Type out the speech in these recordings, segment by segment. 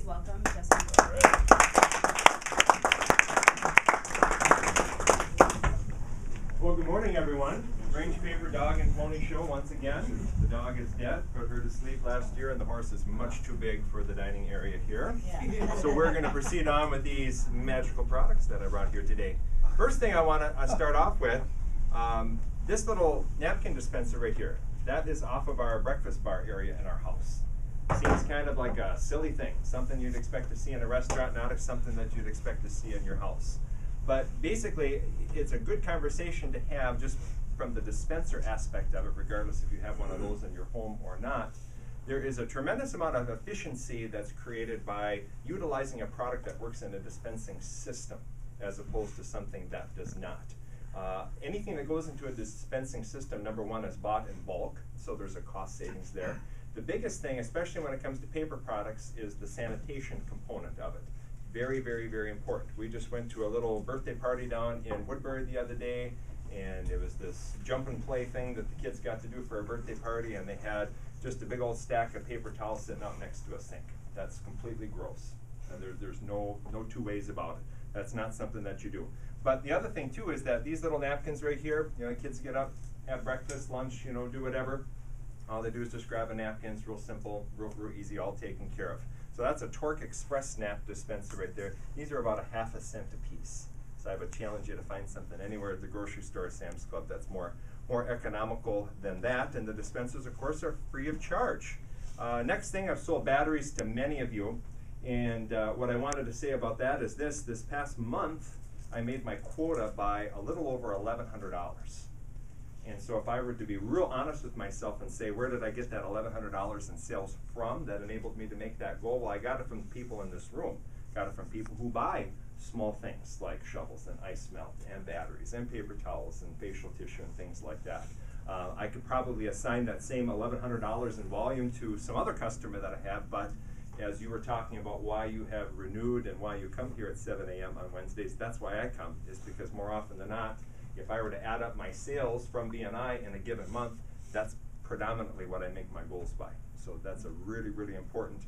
welcome Justin Krych. All right. Well, good morning, everyone. Range Paper Dog and Pony Show once again. The dog is dead, put her to sleep last year, and the horse is much too big for the dining area here. Yeah. So we're going to proceed on with these magical products that I brought here today. First thing I want to start off with, this little napkin dispenser right here. That is off of our breakfast bar area in our house. Seems kind of like a silly thing, something you'd expect to see in a restaurant, not something that you'd expect to see in your house. But basically, it's a good conversation to have just from the dispenser aspect of it, regardless if you have one of those in your home or not. There is a tremendous amount of efficiency that's created by utilizing a product that works in a dispensing system as opposed to something that does not. Anything that goes into a dispensing system, number one, is bought in bulk, so there's a cost savings there. The biggest thing, especially when it comes to paper products, is the sanitation component of it. Very, very, very important. We just went to a little birthday party down in Woodbury the other day, and it was this jump and play thing that the kids got to do for a birthday party, and they had just a big old stack of paper towels sitting out next to a sink. That's completely gross. There's no two ways about it. That's not something that you do. But the other thing too is that these little napkins right here, kids get up, have breakfast, lunch, do whatever. All they do is just grab a napkin. It's real simple, real easy, all taken care of. So that's a Torque Express snap dispenser right there. These are about 1/2 cent a piece. So I would challenge you to find something anywhere at the grocery store, Sam's Club, that's more economical than that. And the dispensers, of course, are free of charge. Next thing, I've sold batteries to many of you. And what I wanted to say about that is this past month, I made my quota by a little over $1,100. And so if I were to be real honest with myself and say, where did I get that $1,100 in sales from that enabled me to make that goal? Well, I got it from the people in this room. Got it from people who buy small things like shovels and ice melt and batteries and paper towels and facial tissue and things like that. I could probably assign that same $1,100 in volume to some other customer that I have, but as you were talking about why you have renewed and why you come here at 7 a.m. on Wednesdays, that's why I come, is because more often than not, if I were to add up my sales from BNI in a given month, that's predominantly what I make my goals by. So that's a really, really important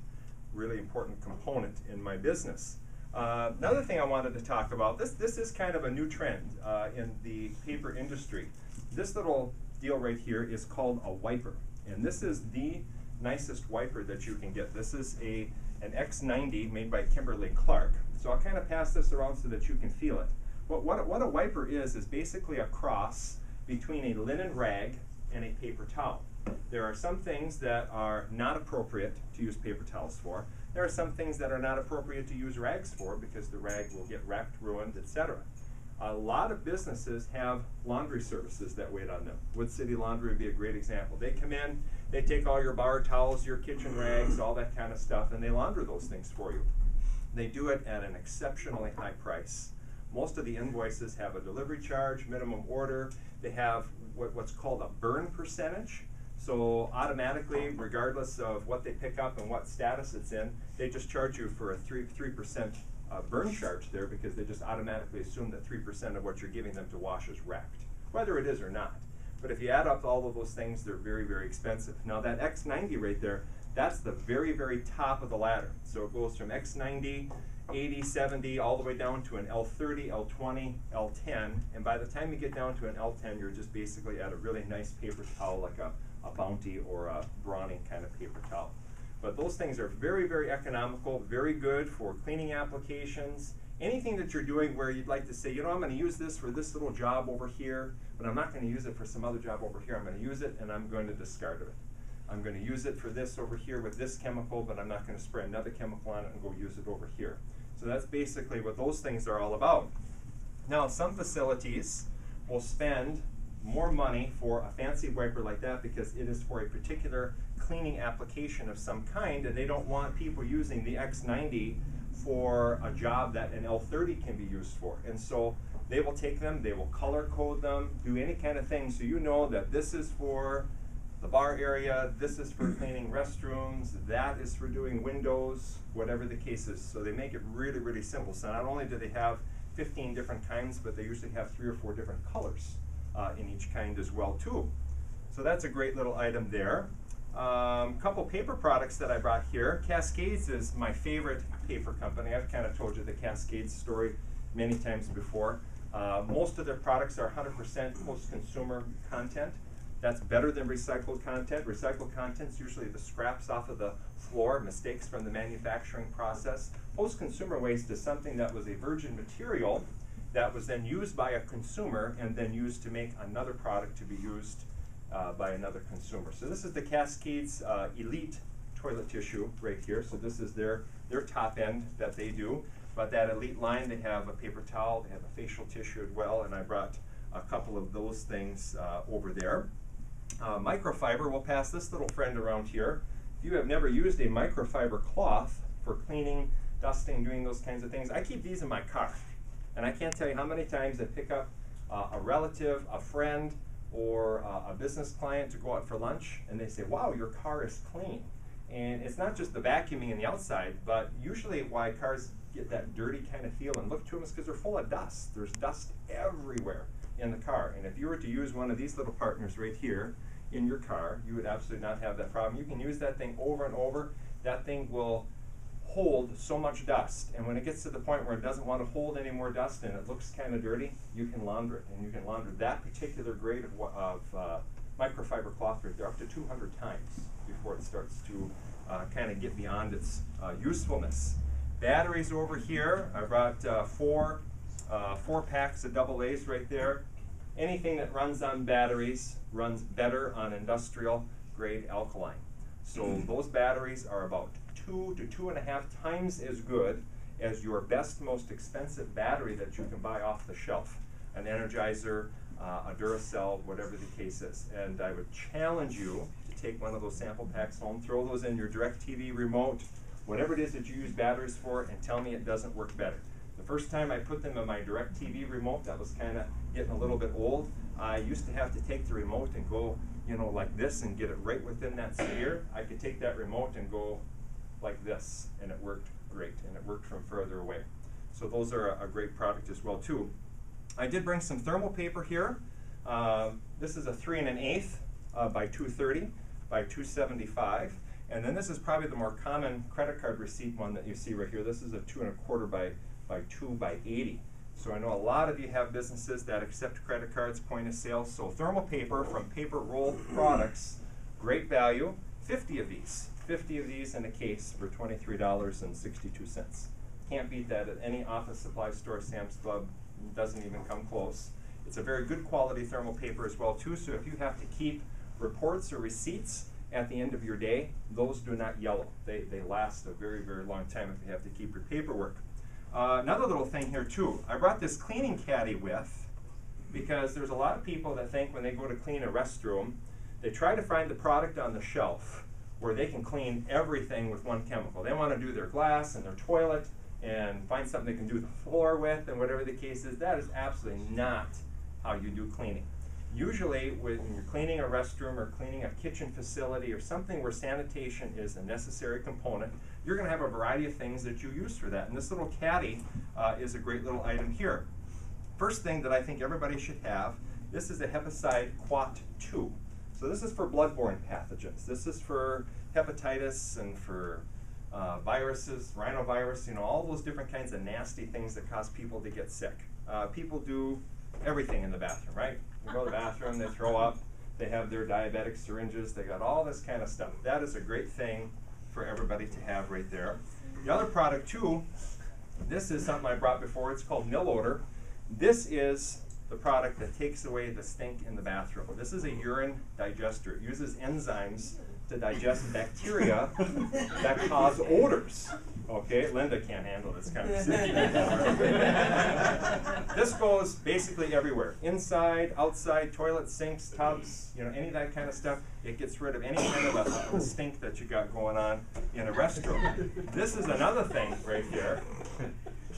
component in my business. Another thing I wanted to talk about, this is kind of a new trend in the paper industry. This little deal right here is called a wiper, and this is the nicest wiper that you can get. This is an X90 made by Kimberly-Clark. So I'll kind of pass this around so that you can feel it. What a wiper is basically a cross between a linen rag and a paper towel. There are some things that are not appropriate to use paper towels for. There are some things that are not appropriate to use rags for because the rag will get wrecked, ruined, etc. A lot of businesses have laundry services that wait on them. Wood City Laundry would be a great example. They come in, they take all your bar towels, your kitchen rags, all that kind of stuff, and they launder those things for you. They do it at an exceptionally high price. Most of the invoices have a delivery charge, minimum order. They have what's called a burn percentage. So automatically, regardless of what they pick up and what status it's in, they just charge you for a 3% burn charge there because they just automatically assume that 3% of what you're giving them to wash is wrecked, whether it is or not. But if you add up all of those things, they're very, very expensive. Now that X90 right there, that's the very, very top of the ladder. So it goes from X90, 80, 70, all the way down to an L30, L20, L10. And by the time you get down to an L10, you're just basically at a really nice paper towel like a Bounty or a Browning kind of paper towel. But those things are very, very economical, very good for cleaning applications. Anything that you're doing where you'd like to say, I'm going to use this for this little job over here, but I'm not going to use it for some other job over here. I'm going to use it and I'm going to discard it. I'm going to use it for this over here with this chemical, but I'm not going to spray another chemical on it and go use it over here. So that's basically what those things are all about. Now, some facilities will spend more money for a fancy wiper like that because it is for a particular cleaning application of some kind, and they don't want people using the X90 for a job that an L30 can be used for. And so they will take them, they will color code them, do any kind of thing so you know that this is for the bar area, this is for cleaning restrooms, that is for doing windows, whatever the case is. So they make it really, really simple. So not only do they have 15 different kinds, but they usually have 3 or 4 different colors in each kind as well too. So that's a great little item there. Couple paper products that I brought here. Cascades is my favorite paper company. I've kind of told you the Cascades story many times before. Most of their products are 100% post-consumer content. That's better than recycled content. Recycled content is usually the scraps off of the floor, mistakes from the manufacturing process. Post-consumer waste is something that was a virgin material that was then used by a consumer and then used to make another product to be used by another consumer. So this is the Cascades Elite toilet tissue right here. So this is their top end that they do. But that Elite line, they have a paper towel, they have a facial tissue as well, and I brought a couple of those things over there. Microfiber, we'll pass this little friend around here. If you have never used a microfiber cloth for cleaning, dusting, doing those kinds of things, I keep these in my car. And I can't tell you how many times I pick up a relative, a friend, or a business client to go out for lunch, and they say, wow, your car is clean. And it's not just the vacuuming in the outside, but usually why cars get that dirty kind of feel and look to them is because they're full of dust. There's dust everywhere in the car. And if you were to use one of these little partners right here in your car, you would absolutely not have that problem. You can use that thing over and over. That thing will hold so much dust, and when it gets to the point where it doesn't want to hold any more dust and it looks kind of dirty, you can launder it, and you can launder that particular grade of microfiber cloth right there up to 200 times before it starts to kind of get beyond its usefulness. Batteries over here, I brought four packs of AA's right there. Anything that runs on batteries runs better on industrial grade alkaline. So those batteries are about 2 to 2.5 times as good as your best, most expensive battery that you can buy off the shelf. An Energizer, a Duracell, whatever the case is. And I would challenge you to take one of those sample packs home, throw those in your DirecTV remote, whatever it is that you use batteries for, and tell me it doesn't work better. The first time I put them in my DirecTV remote, that was kind of getting a little bit old. I used to have to take the remote and go, you know, like this and get it right within that sphere. I could take that remote and go like this, and it worked great, and it worked from further away. So those are a great product as well too. I did bring some thermal paper here. This is a 3 1/8 by 230 by 275. And then this is probably the more common credit card receipt one that you see right here. This is a 2 1/4 by 2 by 80. So I know a lot of you have businesses that accept credit cards, point of sale. So thermal paper from Paper Roll Products, great value. 50 of these. 50 of these in a case for $23.62. Can't beat that at any office supply store. Sam's Club doesn't even come close. It's a very good quality thermal paper as well too, so if you have to keep reports or receipts at the end of your day, those do not yellow. They last a very, very long time if you have to keep your paperwork. Another little thing here too, I brought this cleaning caddy with because there's a lot of people that think when they go to clean a restroom, they try to find the product on the shelf where they can clean everything with one chemical. They want to do their glass and their toilet and find something they can do the floor with and whatever the case is. That is absolutely not how you do cleaning. Usually when you're cleaning a restroom or cleaning a kitchen facility or something where sanitation is a necessary component, you're going to have a variety of things that you use for that. And this little caddy is a great little item here. First thing that I think everybody should have, this is a Hepicide Quat 2. So this is for bloodborne pathogens. This is for hepatitis and for viruses, rhinovirus, you know, all those different kinds of nasty things that cause people to get sick. People do everything in the bathroom, right? They go to the bathroom, they throw up, they have their diabetic syringes, they got all this kind of stuff. That is a great thing for everybody to have right there. The other product too, this is something I brought before, it's called Nil Odor. This is the product that takes away the stink in the bathroom. This is a urine digester. It uses enzymes to digest bacteria that cause odors. Okay, Linda can't handle this kind of sticky. This goes basically everywhere. Inside, outside, toilets, sinks, tubs, you know, any of that kind of stuff. It gets rid of any kind of a stink that you got going on in a restroom. This is another thing right here.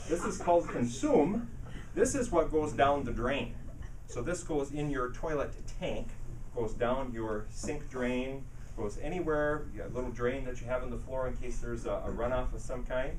This is called Consume. This is what goes down the drain. So this goes in your toilet tank, goes down your sink drain, goes anywhere, you got a little drain that you have on the floor in case there's a runoff of some kind.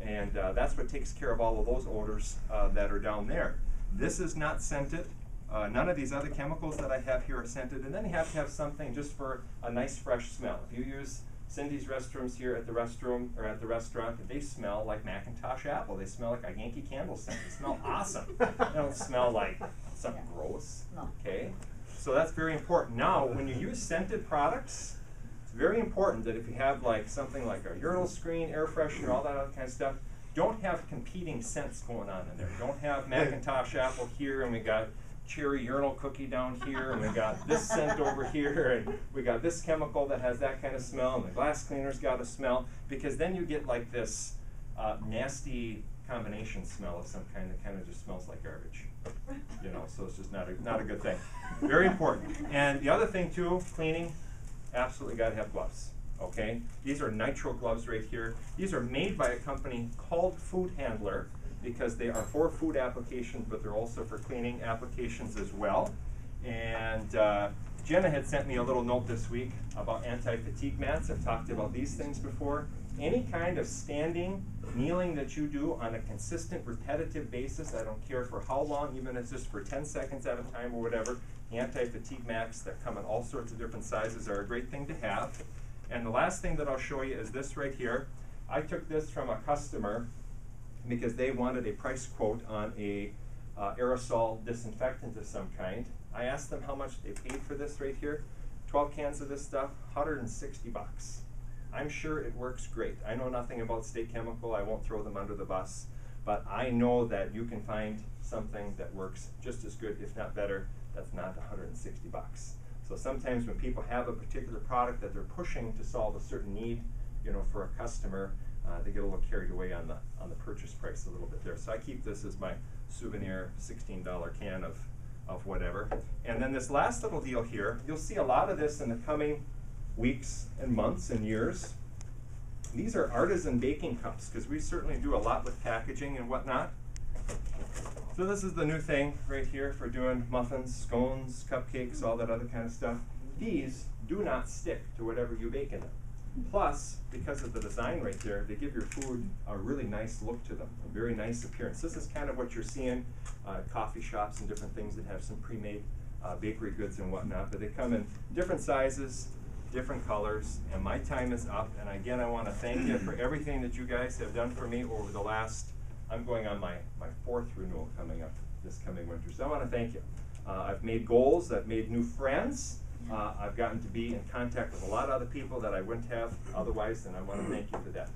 And that's what takes care of all of those odors that are down there. This is not scented. None of these other chemicals that I have here are scented. And then you have to have something just for a nice fresh smell. If you use Cindy's restrooms here at the restroom or at the restaurant, they smell like Macintosh apple. They smell like a Yankee Candle scent. They smell awesome. They don't smell like something gross. No. Okay? So that's very important. Now, when you use scented products, it's very important that if you have like something like a urinal screen, air freshener, all that other kind of stuff, don't have competing scents going on in there. Don't have Macintosh apple here, and we got cherry urinal cookie down here, and we got this scent over here, and we got this chemical that has that kind of smell, and the glass cleaner's got a smell, because then you get like this nasty combination smell of some kind that kind of just smells like garbage. You know, so it's just not a good thing. Very important. And the other thing too, cleaning, absolutely got to have gloves. Okay, these are nitrile gloves right here. These are made by a company called Food Handler, because they are for food applications, but they're also for cleaning applications as well. And Jenna had sent me a little note this week about anti-fatigue mats. I've talked about these things before. Any kind of standing, kneeling that you do on a consistent, repetitive basis, I don't care for how long, even if it's just for 10 seconds at a time or whatever, anti-fatigue mats that come in all sorts of different sizes are a great thing to have. And the last thing that I'll show you is this right here. I took this from a customer because they wanted a price quote on a aerosol disinfectant of some kind. I asked them how much they paid for this right here. 12 cans of this stuff, 160 bucks. I'm sure it works great. I know nothing about State Chemical. I won't throw them under the bus. But I know that you can find something that works just as good, if not better, that's not 160 bucks. So sometimes when people have a particular product that they're pushing to solve a certain need, you know, for a customer, they get a little carried away on the purchase price a little bit there. So I keep this as my souvenir $16 can of whatever. And then this last little deal here, you'll see a lot of this in the coming weeks and months and years. These are artisan baking cups, because we certainly do a lot with packaging and whatnot. So this is the new thing right here for doing muffins, scones, cupcakes, all that other kind of stuff. These do not stick to whatever you bake in them. Plus, because of the design right there, they give your food a really nice look to them, a very nice appearance. This is kind of what you're seeing coffee shops and different things that have some pre-made bakery goods and whatnot, but they come in different sizes, different colors, and my time is up. And again, I want to thank you for everything that you guys have done for me over the last, I'm going on my 4th renewal coming up this coming winter, so I want to thank you. I've made goals, I've made new friends, I've gotten to be in contact with a lot of other people that I wouldn't have otherwise, and I want to thank you for that.